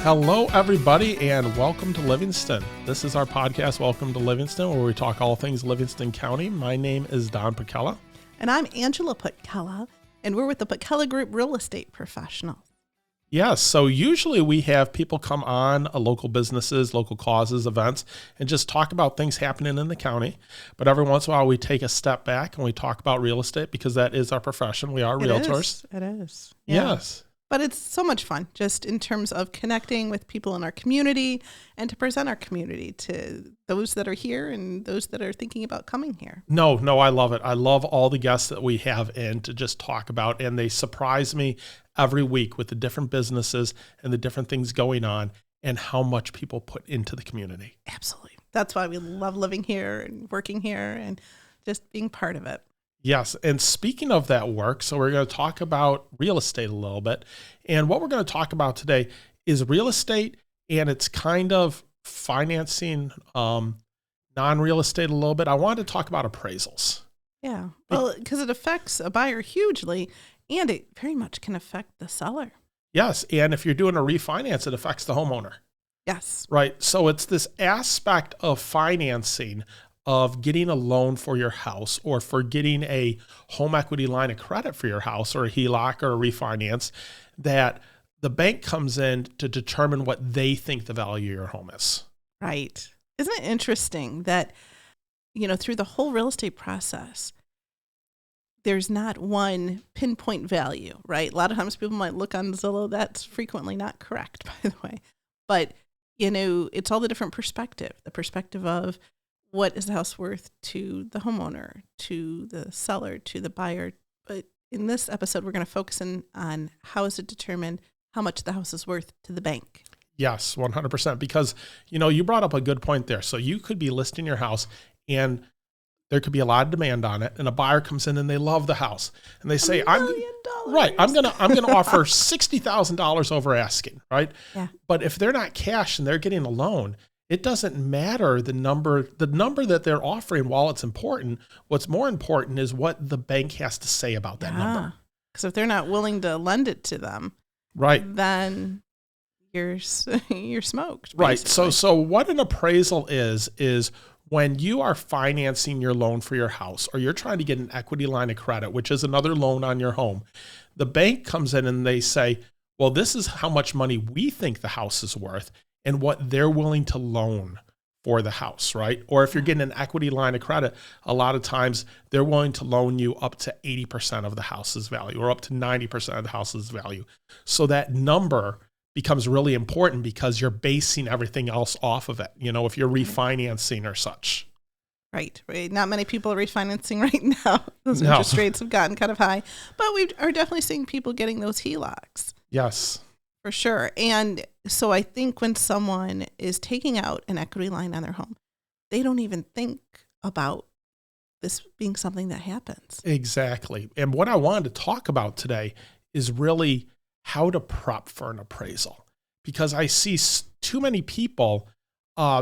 Hello, everybody, and welcome to Livingstone. This is our podcast, Welcome to Livingstone, where we talk all things Livingston County. My name is Don Putkela. And I'm Angela Putkela, and we're with the Putkela Group Real Estate Professionals. Yes, so usually we have people come on, local businesses, local causes, events, and just talk about things happening in the county. But every once in a while, we take a step back and we talk about real estate because that is our profession. We are realtors. It is. Yeah. Yes. But it's so much fun just in terms of connecting with people in our community and to present our community to those that are here and those that are thinking about coming here. No, I love it. I love all the guests that we have in to just talk about, and they surprise me every week with the different businesses and the different things going on and how much people put into the community. Absolutely. That's why we love living here and working here and just being part of it. Yes. And speaking of that work, so we're going to talk about real estate a little bit. And what we're going to talk about today is real estate, and it's kind of financing non-real estate a little bit. I wanted to talk about appraisals. Yeah. Well, because it affects a buyer hugely, and it very much can affect the seller. Yes. And if you're doing a refinance, it affects the homeowner. Yes. Right. So it's this aspect of financing, of getting a loan for your house or for getting a home equity line of credit for your house or a HELOC or a refinance, that the bank comes in to determine what they think the value of your home is. Right. Isn't it interesting that, through the whole real estate process, there's not one pinpoint value, right? A lot of times people might look on Zillow. That's frequently not correct, by the way. But, it's all the different perspective, the perspective of, what is the house worth to the homeowner, to the seller, to the buyer? But in this episode, we're going to focus on how is it determined how much the house is worth to the bank. Yes, 100%. Because, you brought up a good point there. So you could be listing your house and there could be a lot of demand on it, and a buyer comes in and they love the house and they say, I'm going to offer $60,000 over asking, right? Yeah. But if they're not cash and they're getting a loan, it doesn't matter the number that they're offering. While it's important, what's more important is what the bank has to say about that number. Because if they're not willing to lend it to them, right, then you're smoked. Right. Basically. So what an appraisal is when you are financing your loan for your house, or you're trying to get an equity line of credit, which is another loan on your home. The bank comes in and they say, well, this is how much money we think the house is worth, and what they're willing to loan for the house, right? Or if you're getting an equity line of credit, a lot of times they're willing to loan you up to 80% of the house's value or up to 90% of the house's value. So that number becomes really important because you're basing everything else off of it, if you're refinancing or such. Right. Not many people are refinancing right now. Those interest rates have gotten kind of high, but we are definitely seeing people getting those HELOCs. Yes. For sure. And so I think when someone is taking out an equity line on their home, they don't even think about this being something that happens. Exactly. And what I wanted to talk about today is really how to prep for an appraisal, because I see too many people,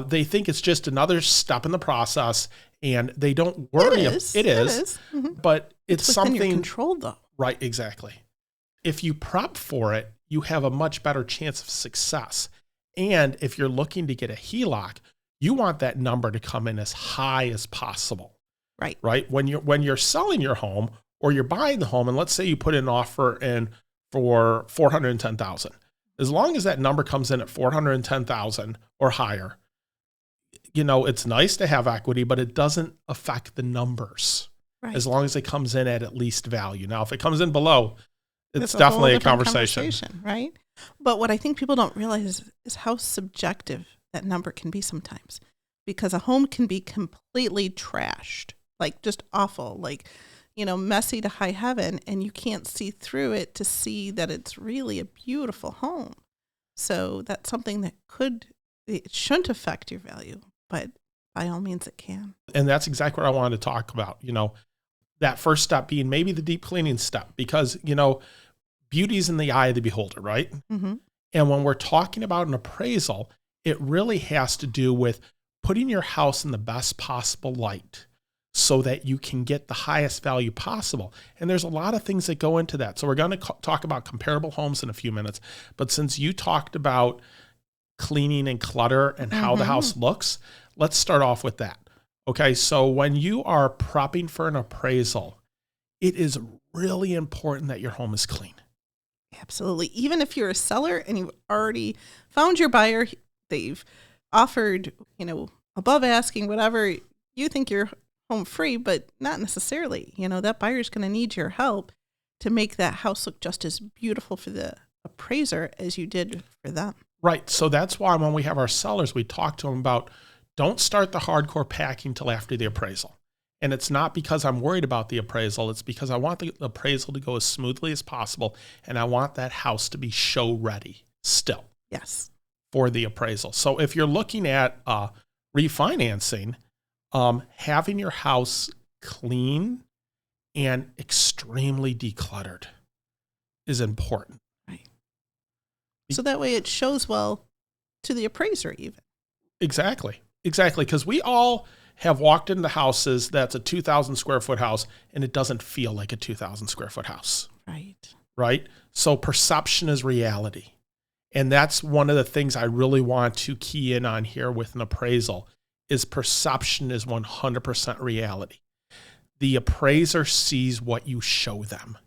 they think it's just another step in the process and they don't worry. It is. Mm-hmm. But it's within something your control, though. Right. Exactly. If you prep for it, you have a much better chance of success. And if you're looking to get a HELOC, you want that number to come in as high as possible. Right. Right. When you're selling your home or you're buying the home, and let's say you put an offer in for $410,000, as long as that number comes in at $410,000 or higher, it's nice to have equity, but it doesn't affect the numbers. Right. As long as it comes in at least value. Now, if it comes in below, it's definitely a conversation, right? But what I think people don't realize is how subjective that number can be sometimes, because a home can be completely trashed, like just awful, like, messy to high heaven, and you can't see through it to see that it's really a beautiful home. So that's something that it shouldn't affect your value, but by all means it can. And that's exactly what I wanted to talk about, that first step being maybe the deep cleaning step, because, beauty's in the eye of the beholder, right? Mm-hmm. And when we're talking about an appraisal, it really has to do with putting your house in the best possible light so that you can get the highest value possible. And there's a lot of things that go into that. So we're going to talk about comparable homes in a few minutes. But since you talked about, cleaning and clutter and how the house looks, let's start off with that. Okay, so when you are prepping for an appraisal, it is really important that your home is clean. Absolutely. Even if you're a seller and you've already found your buyer, they've offered, above asking, whatever, you think you're home free, but not necessarily. That buyer's going to need your help to make that house look just as beautiful for the appraiser as you did for them. Right. So that's why when we have our sellers, we talk to them about don't start the hardcore packing till after the appraisal. And it's not because I'm worried about the appraisal. It's because I want the appraisal to go as smoothly as possible. And I want that house to be show ready still. Yes. For the appraisal. So if you're looking at refinancing, having your house clean and extremely decluttered is important. Right. So that way it shows well to the appraiser even. Exactly. Because we all have walked into houses that's a 2,000 square foot house and it doesn't feel like a 2,000 square foot house. Right. So perception is reality. And that's one of the things I really want to key in on here with an appraisal is perception is 100% reality. The appraiser sees what you show them,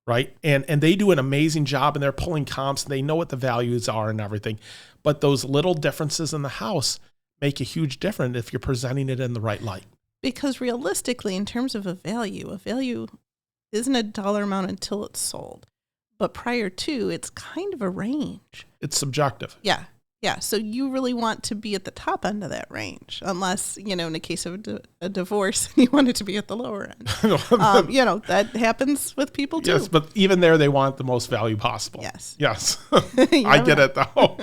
right? And they do an amazing job and they're pulling comps and they know what the values are and everything. But those little differences in the house make a huge difference if you're presenting it in the right light. Because realistically, in terms of a value isn't a dollar amount until it's sold. But prior to, it's kind of a range. It's subjective. Yeah. So you really want to be at the top end of that range, unless, in the case of a divorce, you want it to be at the lower end. That happens with people too. Yes, but even there, they want the most value possible. Yes. I get it though.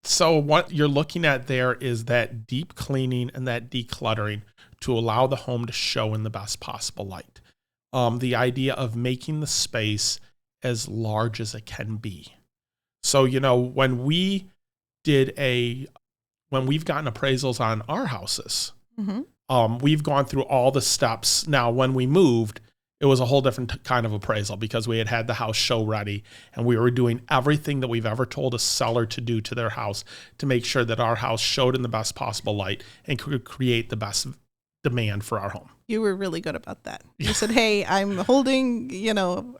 So what you're looking at there is that deep cleaning and that decluttering to allow the home to show in the best possible light. The idea of making the space as large as it can be. So, when we've gotten appraisals on our houses, we've gone through all the steps. Now, when we moved, it was a whole different kind of appraisal because we had the house show ready and we were doing everything that we've ever told a seller to do to their house to make sure that our house showed in the best possible light and could create the best demand for our home. You were really good about that. You said, hey, I'm holding,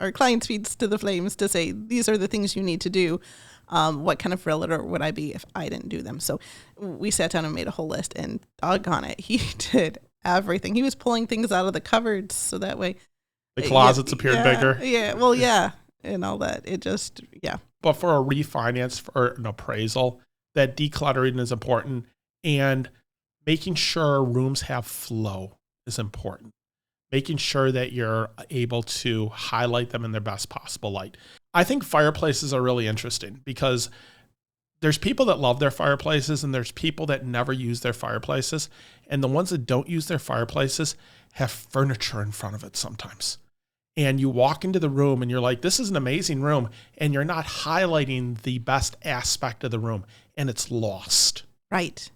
our clients' feet to the flames to say, these are the things you need to do. What kind of realtor would I be if I didn't do them? So we sat down and made a whole list and doggone it, he did everything. He was pulling things out of the cupboards so that way. The closets appeared bigger. Yeah, well, yeah, and all that. It just, yeah. But for a refinance, for an appraisal, that decluttering is important. And making sure rooms have flow is important. Making sure that you're able to highlight them in their best possible light. I think fireplaces are really interesting because there's people that love their fireplaces and there's people that never use their fireplaces. And the ones that don't use their fireplaces have furniture in front of it sometimes. And you walk into the room and you're like, this is an amazing room. And you're not highlighting the best aspect of the room and it's lost. Right?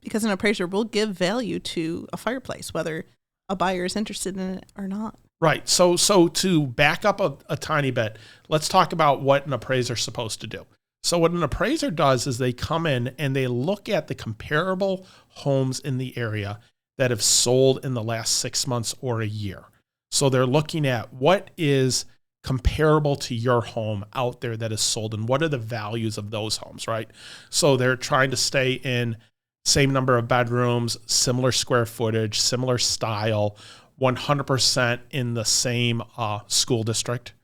Because an appraiser will give value to a fireplace, whether a buyer is interested in it or not. Right. So to back up a tiny bit, let's talk about what an appraiser is supposed to do. So what an appraiser does is they come in and they look at the comparable homes in the area that have sold in the last 6 months or a year. So they're looking at what is comparable to your home out there that is sold and what are the values of those homes, right? So they're trying to stay in same number of bedrooms, similar square footage, similar style, 100% in the same school district,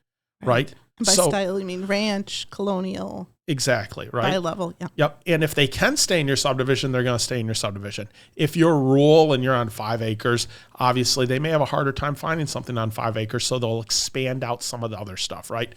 right? And by style, you mean ranch, colonial. Exactly, right? By level, yeah. Yep. And if they can stay in your subdivision, they're going to stay in your subdivision. If you're rural and you're on 5 acres, obviously they may have a harder time finding something on 5 acres, so they'll expand out some of the other stuff, right?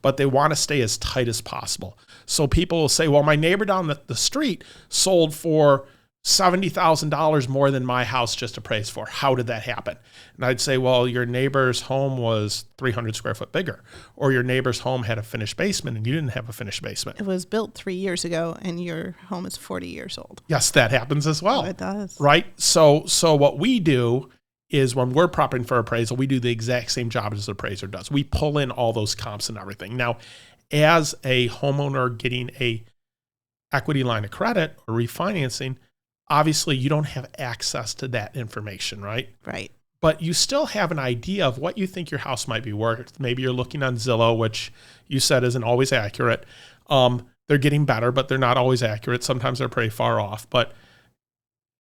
But they want to stay as tight as possible. So people will say, well, my neighbor down the street sold for $70,000 more than my house just appraised for. How did that happen? And I'd say, well, your neighbor's home was 300 square foot bigger, or your neighbor's home had a finished basement and you didn't have a finished basement. It was built 3 years ago and your home is 40 years old. Yes, that happens as well. Oh, it does. Right? So what we do is when we're prepping for appraisal, we do the exact same job as the appraiser does. We pull in all those comps and everything. Now, as a homeowner getting a equity line of credit or refinancing, obviously you don't have access to that information, right? Right. But you still have an idea of what you think your house might be worth. Maybe you're looking on Zillow, which you said isn't always accurate. They're getting better, but they're not always accurate. Sometimes they're pretty far off. But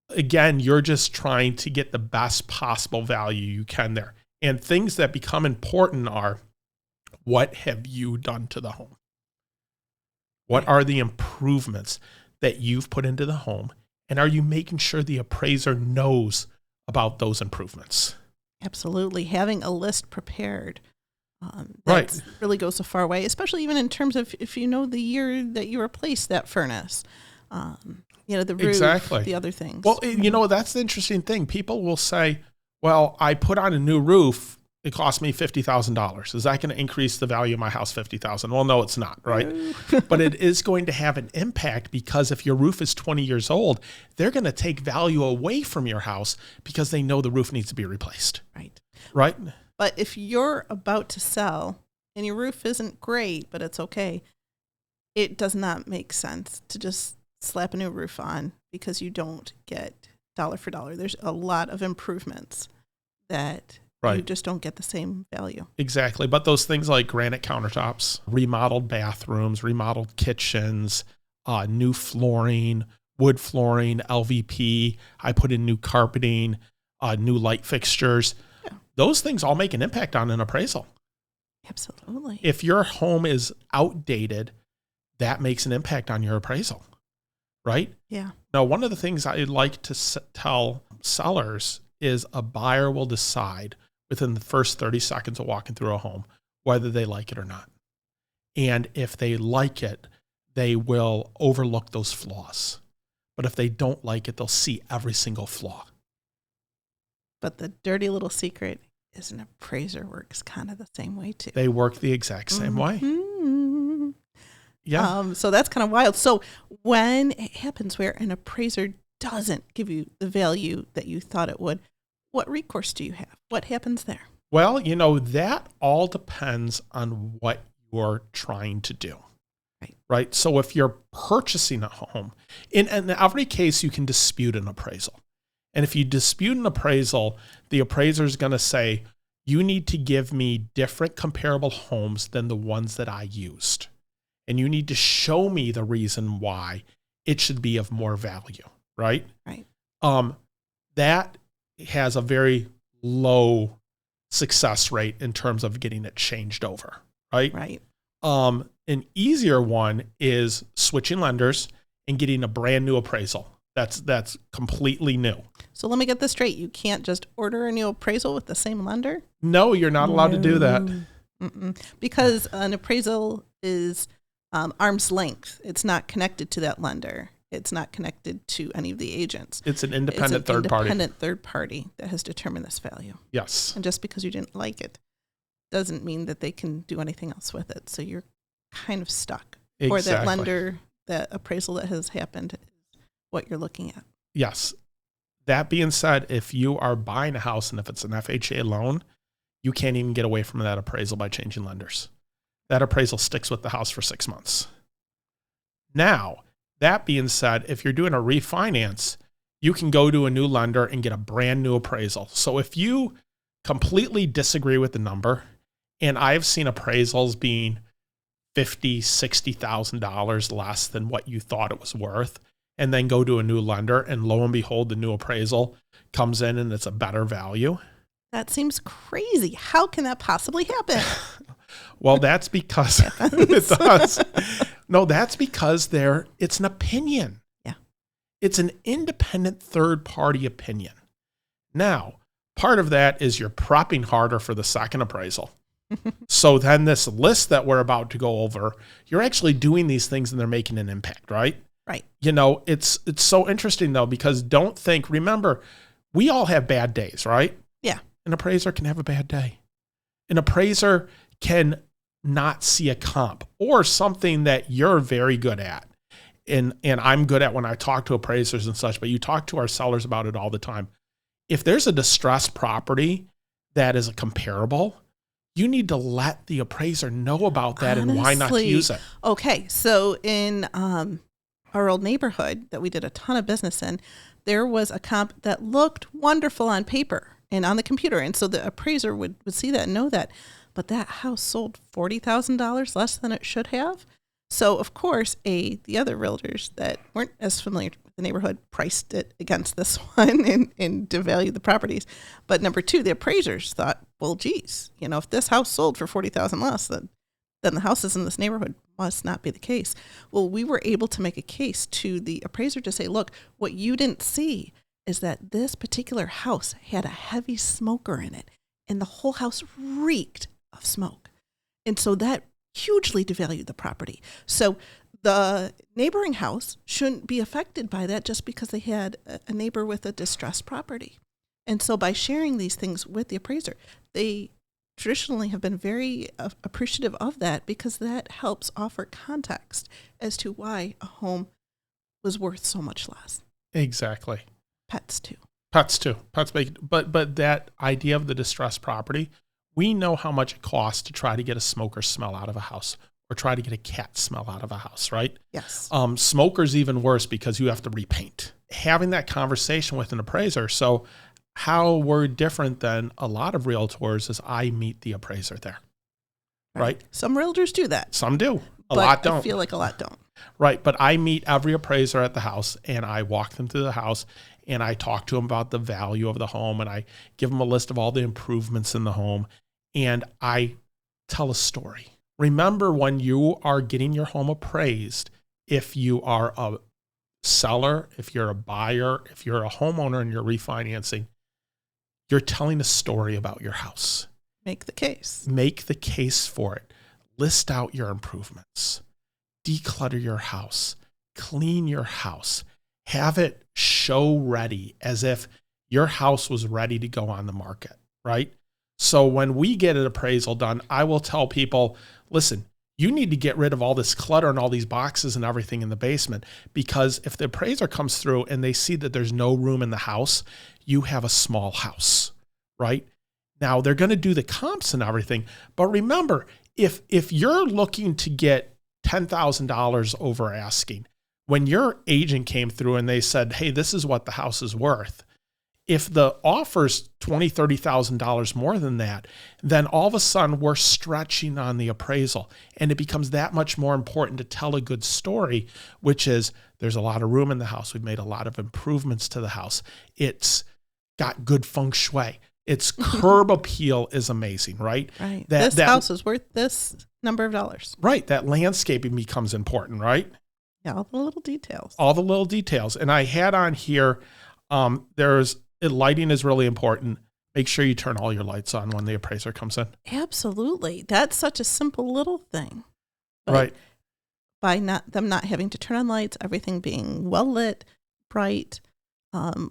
again, you're just trying to get the best possible value you can there. And things that become important are, what have you done to the home? What are the improvements that you've put into the home? And are you making sure the appraiser knows about those improvements? Absolutely. Having a list prepared Right. really goes a far way, especially even in terms of if you know the year that you replaced that furnace, the roof, Exactly. the other things. Well, that's the interesting thing. People will say, well, I put on a new roof. It cost me $50,000. Is that going to increase the value of my house $50,000? Well, no, it's not, right? But it is going to have an impact, because if your roof is 20 years old, they're going to take value away from your house because they know the roof needs to be replaced. Right. Right? But if you're about to sell and your roof isn't great, but it's okay, it does not make sense to just slap a new roof on because you don't get dollar for dollar. There's a lot of improvements that you just don't get the same value. Exactly. But those things like granite countertops, remodeled bathrooms, remodeled kitchens, new flooring, wood flooring, LVP, I put in new carpeting, new light fixtures. Yeah. Those things all make an impact on an appraisal. Absolutely. If your home is outdated, that makes an impact on your appraisal, right? Yeah. Now, one of the things I like to tell sellers is a buyer will decide within the first 30 seconds of walking through a home whether they like it or not. And if they like it, they will overlook those flaws. But if they don't like it, they'll see every single flaw. But the dirty little secret is an appraiser works kind of the same way too. They work the exact same way. Yeah. So that's kind of wild. So when it happens where an appraiser doesn't give you the value that you thought it would, what recourse do you have? What happens there? Well, that all depends on what you're trying to do. Right. So if you're purchasing a home, in every case, you can dispute an appraisal. And if you dispute an appraisal, the appraiser is going to say, you need to give me different comparable homes than the ones that I used. And you need to show me the reason why it should be of more value. Right. Right. That has a very low success rate in terms of getting it changed over. Right. Right. An easier one is switching lenders and getting a brand new appraisal. That's completely new. So let me get this straight. You can't just order a new appraisal with the same lender? No, you're not allowed to do that. Because an appraisal is arm's length. It's not connected to that lender. It's not connected to any of the agents. It's an independent third party. Independent third party that has determined this value. Yes. And just because you didn't like it doesn't mean that they can do anything else with it. So you're kind of stuck. Exactly. Or that lender, that appraisal that has happened is what you're looking at. Yes. That being said, if you are buying a house and if it's an FHA loan, you can't even get away from that appraisal by changing lenders. That appraisal sticks with the house for 6 months. Now, that being said, if you're doing a refinance, you can go to a new lender and get a brand new appraisal. So if you completely disagree with the number, and I've seen appraisals being $50,000, $60,000 less than what you thought it was worth, and then go to a new lender, and lo and behold, the new appraisal comes in and it's a better value. That seems crazy. How can that possibly happen? Well, that's because it does. No, that's because it's an opinion. Yeah. It's an independent third-party opinion. Now, part of that is you're propping harder for the second appraisal. So then this list that we're about to go over, you're actually doing these things and they're making an impact, right? Right. It's so interesting though, because remember, we all have bad days, right? Yeah. An appraiser can have a bad day. An appraiser can not see a comp or something that you're very good at. And I'm good at when I talk to appraisers and such, but you talk to our sellers about it all the time. If there's a distressed property that is a comparable, you need to let the appraiser know about that. Honestly, and why not use it. Okay. So in our old neighborhood that we did a ton of business in, there was a comp that looked wonderful on paper and on the computer. And so the appraiser would see that and know that. But that house sold $40,000 less than it should have. So, of course, the other realtors that weren't as familiar with the neighborhood priced it against this one and devalued the properties. But number two, the appraisers thought, well, geez, if this house sold for $40,000 less, then the houses in this neighborhood must not be the case. Well, we were able to make a case to the appraiser to say, look, what you didn't see is that this particular house had a heavy smoker in it, and the whole house reeked of smoke. And so that hugely devalued the property. So the neighboring house shouldn't be affected by that just because they had a neighbor with a distressed property. And so by sharing these things with the appraiser, they traditionally have been very appreciative of that because that helps offer context as to why a home was worth so much less. Exactly. Pets too. But that idea of the distressed property, we know how much it costs to try to get a smoker smell out of a house or try to get a cat smell out of a house, right? Yes. Smoker's even worse because you have to repaint. Having that conversation with an appraiser. So how we're different than a lot of realtors is I meet the appraiser there, right? Some realtors do that. Some do. A but lot don't. I feel like a lot don't. Right. But I meet every appraiser at the house and I walk them through the house and I talk to them about the value of the home and I give them a list of all the improvements in the home and I tell a story. Remember, when you are getting your home appraised, if you are a seller, if you're a buyer, if you're a homeowner and you're refinancing, you're telling a story about your house. Make the case. Make the case for it. List out your improvements. Declutter your house. Clean your house. Have it show ready as if your house was ready to go on the market, right? So when we get an appraisal done, I will tell people, listen, you need to get rid of all this clutter and all these boxes and everything in the basement, because if the appraiser comes through and they see that there's no room in the house, you have a small house, right? Now they're going to do the comps and everything. But remember, if you're looking to get $10,000 over asking, when your agent came through and they said, hey, this is what the house is worth, if the offer's $20,000, $30,000 more than that, then all of a sudden we're stretching on the appraisal. And it becomes that much more important to tell a good story, which is there's a lot of room in the house. We've made a lot of improvements to the house. It's got good feng shui. Its curb appeal is amazing, right? Right. This house is worth this number of dollars. Right. That landscaping becomes important, right? Yeah, all the little details. All the little details. And I had on here, lighting is really important. Make sure you turn all your lights on when the appraiser comes in. Absolutely. That's such a simple little thing. But right. By them not having to turn on lights, everything being well lit, bright,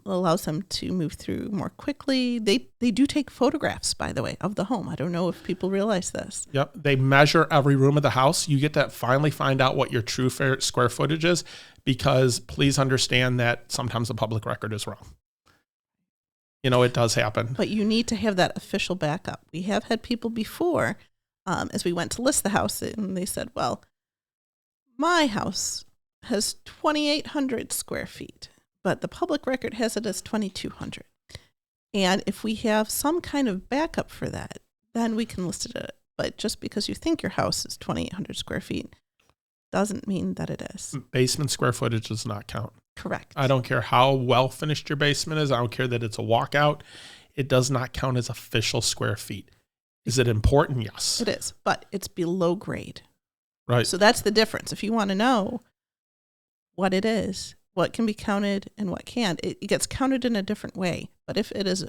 allows them to move through more quickly. They do take photographs, by the way, of the home. I don't know if people realize this. Yep. They measure every room of the house. You get to finally find out what your true square footage is, because please understand that sometimes the public record is wrong. It does happen. But you need to have that official backup. We have had people before, as we went to list the house, and they said, well, my house has 2,800 square feet, but the public record has it as 2,200. And if we have some kind of backup for that, then we can list it at it. But just because you think your house is 2,800 square feet doesn't mean that it is. Basement square footage does not count. Correct. I don't care how well finished your basement is. I don't care that it's a walkout. It does not count as official square feet. Is it important? Yes. It is, but it's below grade. Right. So that's the difference. If you want to know what it is, what can be counted and what can't, it gets counted in a different way. But if it is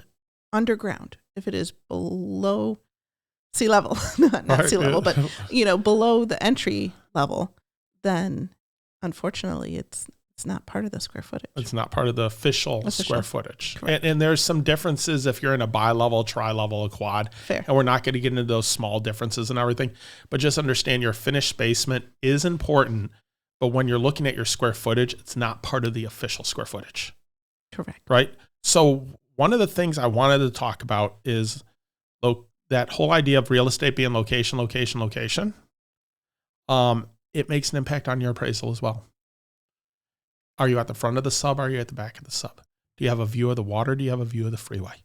underground, if it is below sea level, not right. Sea level, but below the entry level, then unfortunately it's not part of the square footage. It's not part of the official. Square footage. And there's some differences if you're in a bi-level, tri-level, a quad. Fair. And we're not going to get into those small differences and everything. But just understand your finished basement is important. But when you're looking at your square footage, it's not part of the official square footage. Correct. Right? So one of the things I wanted to talk about is that whole idea of real estate being location, location, location. It makes an impact on your appraisal as well. Are you at the front of the sub? Are you at the back of the sub? Do you have a view of the water? Do you have a view of the freeway?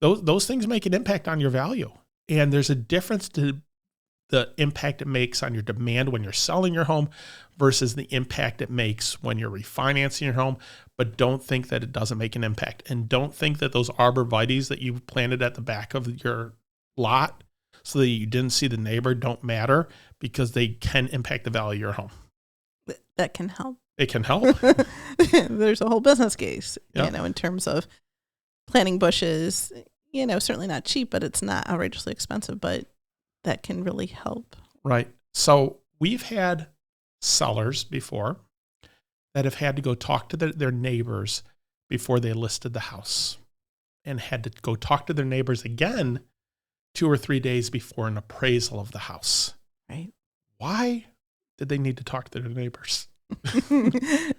Those things make an impact on your value. And there's a difference to the impact it makes on your demand when you're selling your home versus the impact it makes when you're refinancing your home. But don't think that it doesn't make an impact. And don't think that those arborvitaes that you planted at the back of your lot so that you didn't see the neighbor don't matter, because they can impact the value of your home. That can help. It can help. There's a whole business case, Yep. in terms of planting bushes, certainly not cheap, but it's not outrageously expensive, but that can really help. Right. So we've had sellers before that have had to go talk to their neighbors before they listed the house, and had to go talk to their neighbors again 2 or 3 days before an appraisal of the house. Right. Why did they need to talk to their neighbors?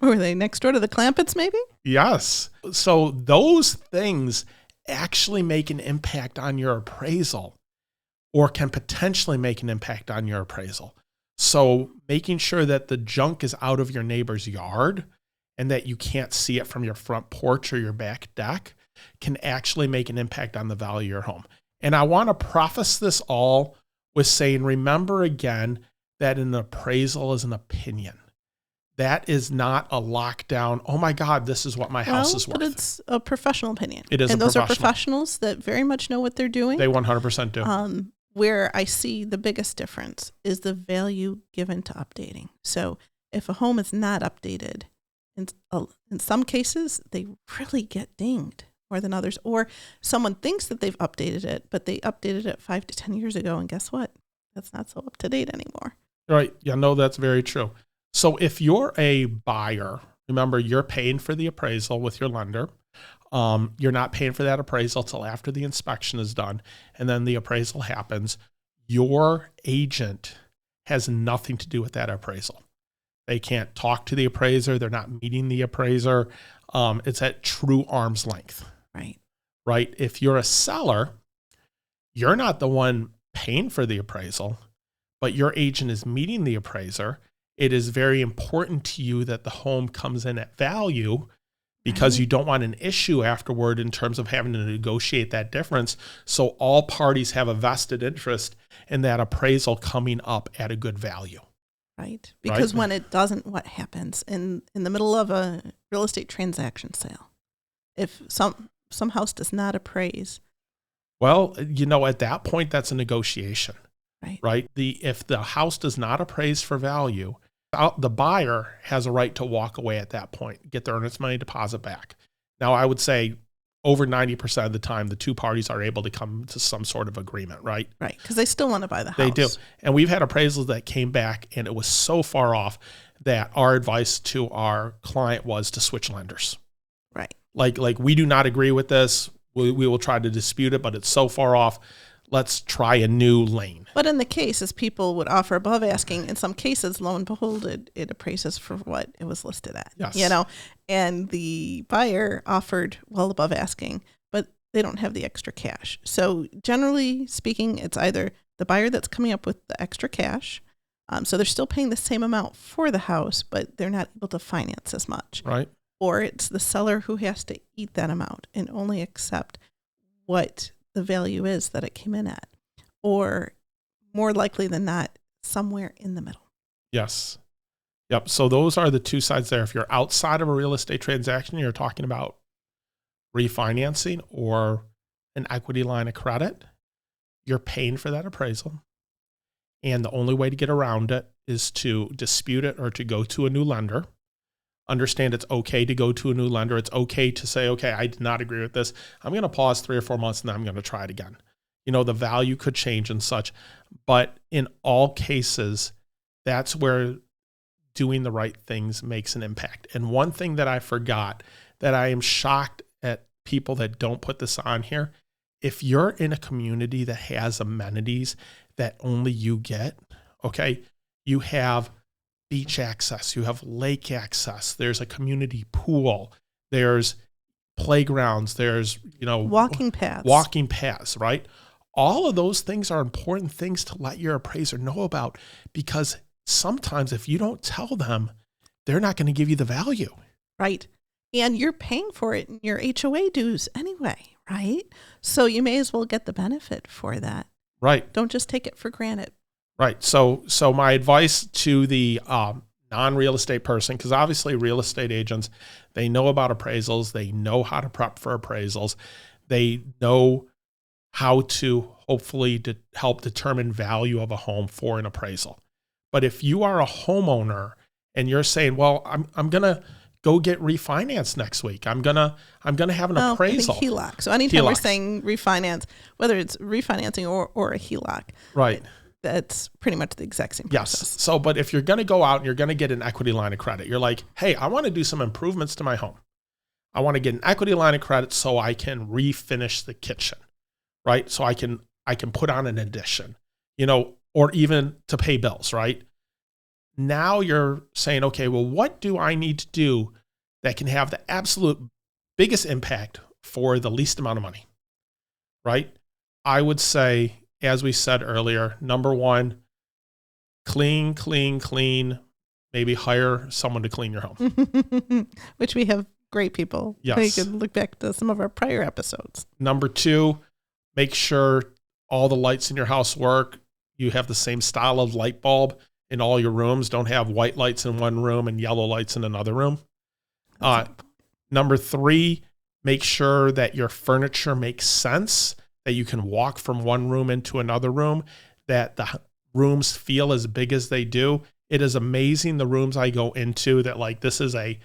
Were they next door to the Clampetts, maybe? Yes. So those things actually make an impact on your appraisal, or can potentially make an impact on your appraisal. So making sure that the junk is out of your neighbor's yard and that you can't see it from your front porch or your back deck can actually make an impact on the value of your home. And I want to preface this all with saying, remember again that an appraisal is an opinion. That is not a lockdown, oh my God, this is what my house is worth. But it's a professional opinion. It is and a those are professional. professionals that very much know what they're doing. They 100% do. Where I see the biggest difference is the value given to updating. So if a home is not updated, in some cases, they really get dinged more than others. Or someone thinks that they've updated it, but they updated it 5 to 10 years ago. And guess what? That's not so up to date anymore. Right. Yeah, no, that's very true. So if you're a buyer, remember you're paying for the appraisal with your lender. You're not paying for that appraisal till after the inspection is done, and then the appraisal happens. Your agent has nothing to do with that appraisal. They can't talk to the appraiser. They're not meeting the appraiser. It's at true arm's length. Right. Right. If you're a seller, you're not the one paying for the appraisal, but your agent is meeting the appraiser. It is very important to you that the home comes in at value, because you don't want an issue afterward in terms of having to negotiate that difference. So all parties have a vested interest in that appraisal coming up at a good value. Right. Because when it doesn't, what happens in the middle of a real estate transaction sale? If some house does not appraise. Well, at that point, that's a negotiation. Right. If the house does not appraise for value, the buyer has a right to walk away at that point, get their earnest money deposit back. Now, I would say over 90% of the time, the two parties are able to come to some sort of agreement, right? Right, because they still want to buy the house. They do. And we've had appraisals that came back and it was so far off that our advice to our client was to switch lenders. Right. Like we do not agree with this. We will try to dispute it, but it's so far off. Let's try a new lane. But in the cases, people would offer above asking. In some cases, lo and behold, it appraises for what it was listed at. Yes. And the buyer offered well above asking, but they don't have the extra cash. So generally speaking, it's either the buyer that's coming up with the extra cash. So they're still paying the same amount for the house, but they're not able to finance as much. Right. Or it's the seller who has to eat that amount and only accept what the value is that it came in at, or more likely than not, somewhere in the middle. Yes. Yep. So those are the two sides there. If you're outside of a real estate transaction, you're talking about refinancing or an equity line of credit, you're paying for that appraisal. And the only way to get around it is to dispute it or to go to a new lender. Understand it's okay to go to a new lender. It's okay to say, okay, I did not agree with this. I'm going to pause 3 or 4 months and then I'm going to try it again. The value could change and such. But in all cases, that's where doing the right things makes an impact. And one thing that I forgot that I am shocked at people that don't put this on here, if you're in a community that has amenities that only you get, okay, you have beach access, you have lake access, there's a community pool, there's playgrounds, there's, walking paths, right? All of those things are important things to let your appraiser know about, because sometimes if you don't tell them, they're not going to give you the value. Right. And you're paying for it in your HOA dues anyway, right? So you may as well get the benefit for that. Right. Don't just take it for granted. Right. So my advice to the non-real estate person, because obviously real estate agents, they know about appraisals. They know how to prep for appraisals. They know how to hopefully help determine value of a home for an appraisal. But if you are a homeowner and you're saying, well, I'm going to go get refinanced next week. I'm gonna have an appraisal. I think HELOC. So anytime we're HELOC. saying refinance, whether it's refinancing or a HELOC, Right. That's pretty much the exact same process. Yes. So, but if you're going to go out and you're going to get an equity line of credit, you're like, hey, I want to do some improvements to my home. I want to get an equity line of credit so I can refinish the kitchen, right? So I can put on an addition, or even to pay bills, right? Now you're saying, okay, well, what do I need to do that can have the absolute biggest impact for the least amount of money, right? I would say, as we said earlier, number one, clean, maybe hire someone to clean your home. Which we have great people. Yes. You can look back to some of our prior episodes. Number two, make sure all the lights in your house work. You have the same style of light bulb in all your rooms. Don't have white lights in one room and yellow lights in another room. Number three, make sure that your furniture makes sense, that you can walk from one room into another room, that the rooms feel as big as they do. It is amazing the rooms I go into that, like, this is a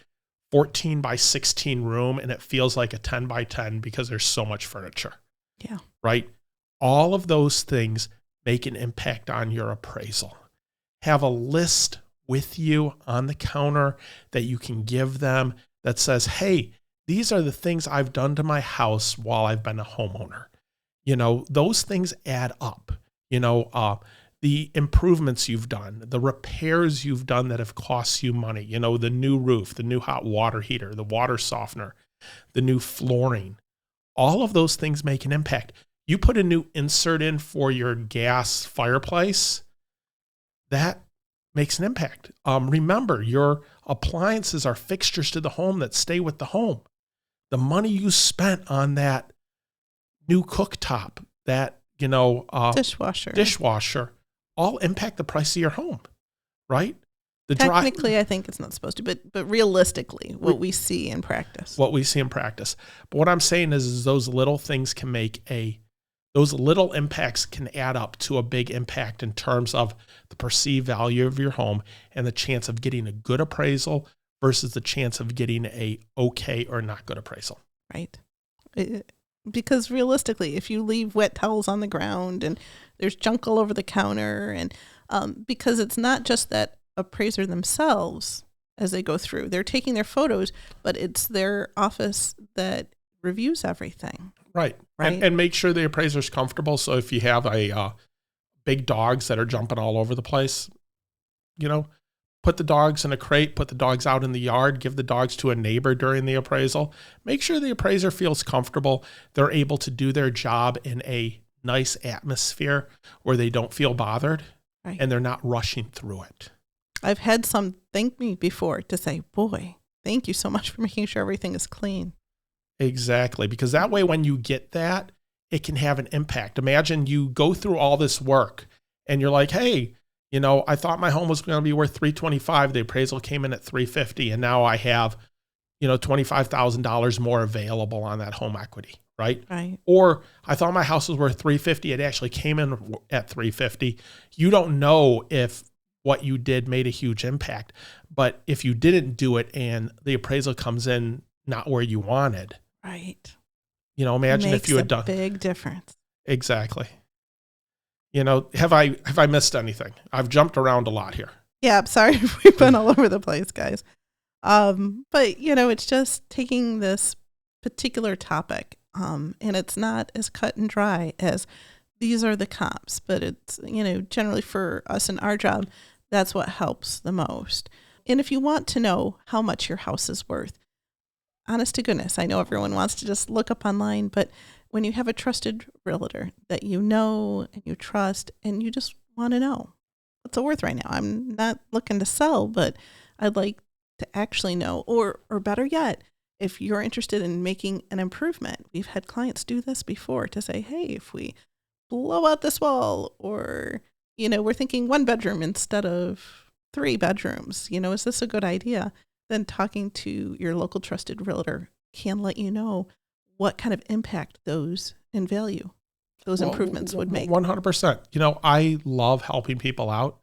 14 by 16 room and it feels like a 10 by 10 because there's so much furniture. Yeah. Right? All of those things make an impact on your appraisal. Have a list with you on the counter that you can give them that says, hey, these are the things I've done to my house while I've been a homeowner. Those things add up. The improvements you've done, the repairs you've done that have cost you money, the new roof, the new hot water heater, the water softener, the new flooring, all of those things make an impact. You put a new insert in for your gas fireplace, that makes an impact. Remember, your appliances are fixtures to the home that stay with the home. The money you spent on that new cooktop, that, dishwasher, all impact the price of your home, right? Technically, I think it's not supposed to, but realistically, what we see in practice. But what I'm saying is those little things those little impacts can add up to a big impact in terms of the perceived value of your home and the chance of getting a good appraisal versus the chance of getting a okay or not good appraisal. Right. Because realistically, if you leave wet towels on the ground and there's junk all over the counter, and because it's not just that appraiser themselves as they go through, they're taking their photos, but it's their office that reviews everything. Right. And make sure the appraiser's comfortable. So if you have big dogs that are jumping all over the place, put the dogs in a crate, put the dogs out in the yard, give the dogs to a neighbor during the appraisal. Make sure the appraiser feels comfortable. They're able to do their job in a nice atmosphere where they don't feel bothered, right, and they're not rushing through it. I've had some thank me before to say, boy, thank you so much for making sure everything is clean. Exactly. Because that way, when you get that, it can have an impact. Imagine you go through all this work and you're like, hey, I thought my home was going to be worth $325. The appraisal came in at $350. And now I have, $25,000 more available on that home equity. Right. Right. Or I thought my house was worth $350. It actually came in at $350. You don't know if what you did made a huge impact, but if you didn't do it and the appraisal comes in not where you wanted. Right. Imagine if you had done a big difference. Exactly. Have I missed anything? I've jumped around a lot here. Yeah, I'm sorry if we've been all over the place, guys. But it's just taking this particular topic, and it's not as cut and dry as these are the comps, but it's, generally for us in our job, that's what helps the most. And if you want to know how much your house is worth, honest to goodness, I know everyone wants to just look up online, but when you have a trusted realtor that you know and you trust and you just want to know what's it worth right now. I'm not looking to sell, but I'd like to actually know, or better yet, if you're interested in making an improvement. We've had clients do this before to say, hey, if we blow out this wall, or, we're thinking 1 bedroom instead of 3 bedrooms, is this a good idea? Then talking to your local trusted realtor can let you know what kind of impact those in value, those improvements would make. 100%. I love helping people out.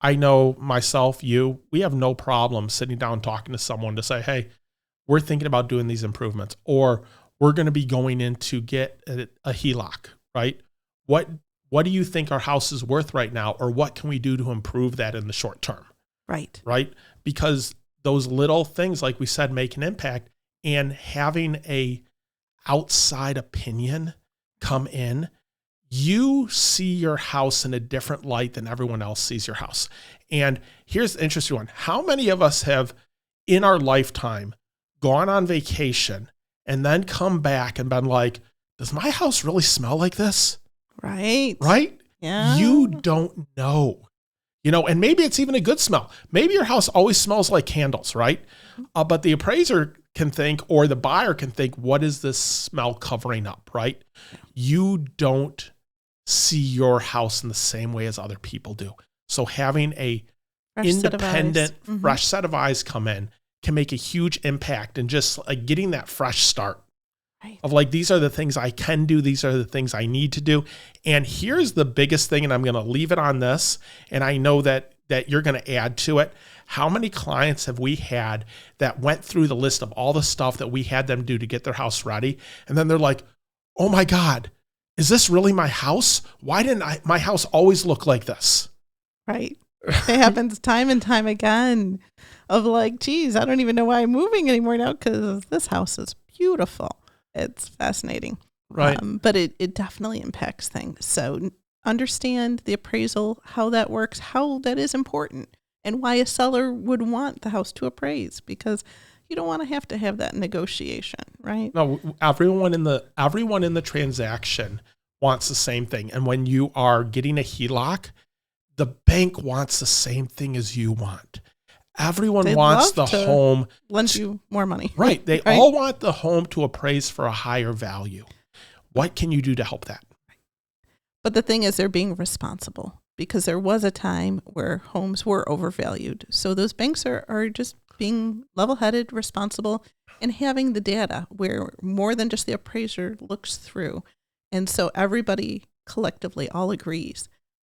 I know myself, we have no problem sitting down talking to someone to say, hey, we're thinking about doing these improvements, or we're going to be going in to get a HELOC, right? What do you think our house is worth right now? Or what can we do to improve that in the short term? Right. Right. Because those little things, like we said, make an impact, and having a outside opinion come in, you see your house in a different light than everyone else sees your house. And here's the interesting one. How many of us have in our lifetime gone on vacation and then come back and been like, does my house really smell like this? Right. Right? Yeah. You don't know. And maybe it's even a good smell. Maybe your house always smells like candles, right? But the appraiser can think, or the buyer can think, what is this smell covering up, right? You don't see your house in the same way as other people do. So having a independent, fresh set of eyes come in can make a huge impact, and just like getting that fresh start of like, these are the things I can do. These are the things I need to do. And here's the biggest thing, and I'm going to leave it on this, and I know that you're going to add to it. How many clients have we had that went through the list of all the stuff that we had them do to get their house ready? And then they're like, oh my God, is this really my house? Why didn't my house always look like this? Right. It happens time and time again of like, geez, I don't even know why I'm moving anymore now, because this house is beautiful. It's fascinating. Right. But it definitely impacts things. So understand the appraisal, how that works, how that is important, and why a seller would want the house to appraise, because you don't want to have that negotiation, right? No, everyone in the transaction wants the same thing. And when you are getting a HELOC, the bank wants the same thing as you want. Everyone wants the home lend you more money. Right. They all want the home to appraise for a higher value. What can you do to help that? But the thing is, they're being responsible, because there was a time where homes were overvalued. So those banks are just being level-headed, responsible, and having the data where more than just the appraiser looks through. And so everybody collectively all agrees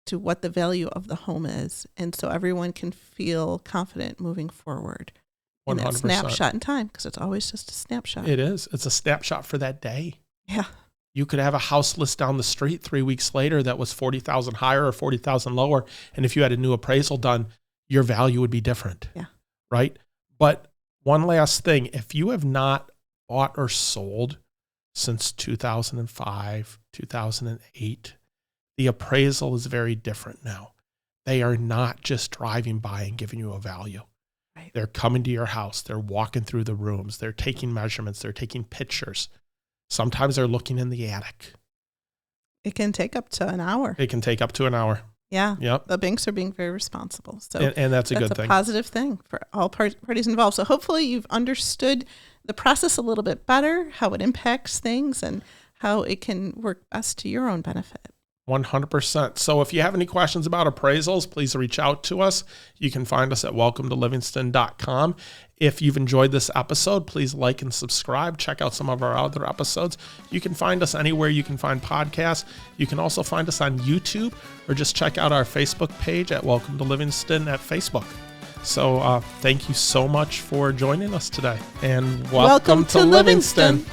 to what the value of the home is. And so everyone can feel confident moving forward in 100%. that snapshot in time, because it's always just a snapshot. It is. It's a snapshot for that day. Yeah. You could have a house list down the street 3 weeks later that was 40,000 higher or 40,000 lower. And if you had a new appraisal done, your value would be different. Yeah. Right. But one last thing, if you have not bought or sold since 2005, 2008, the appraisal is very different now. They are not just driving by and giving you a value. Right. They're coming to your house. They're walking through the rooms. They're taking measurements. They're taking pictures. Sometimes they're looking in the attic. It can take up to an hour. It can take up to an hour. Yeah. Yep. The banks are being very responsible. So and that's a good thing. That's a positive thing for all parties involved. So hopefully you've understood the process a little bit better, how it impacts things, and how it can work best to your own benefit. 100%. So if you have any questions about appraisals, please reach out to us. You can find us at welcometolivingstone.com. If you've enjoyed this episode, please like and subscribe. Check out some of our other episodes. You can find us anywhere you can find podcasts. You can also find us on YouTube, or just check out our Facebook page at Welcome to Livingstone at Facebook. So thank you so much for joining us today, and welcome to Livingstone.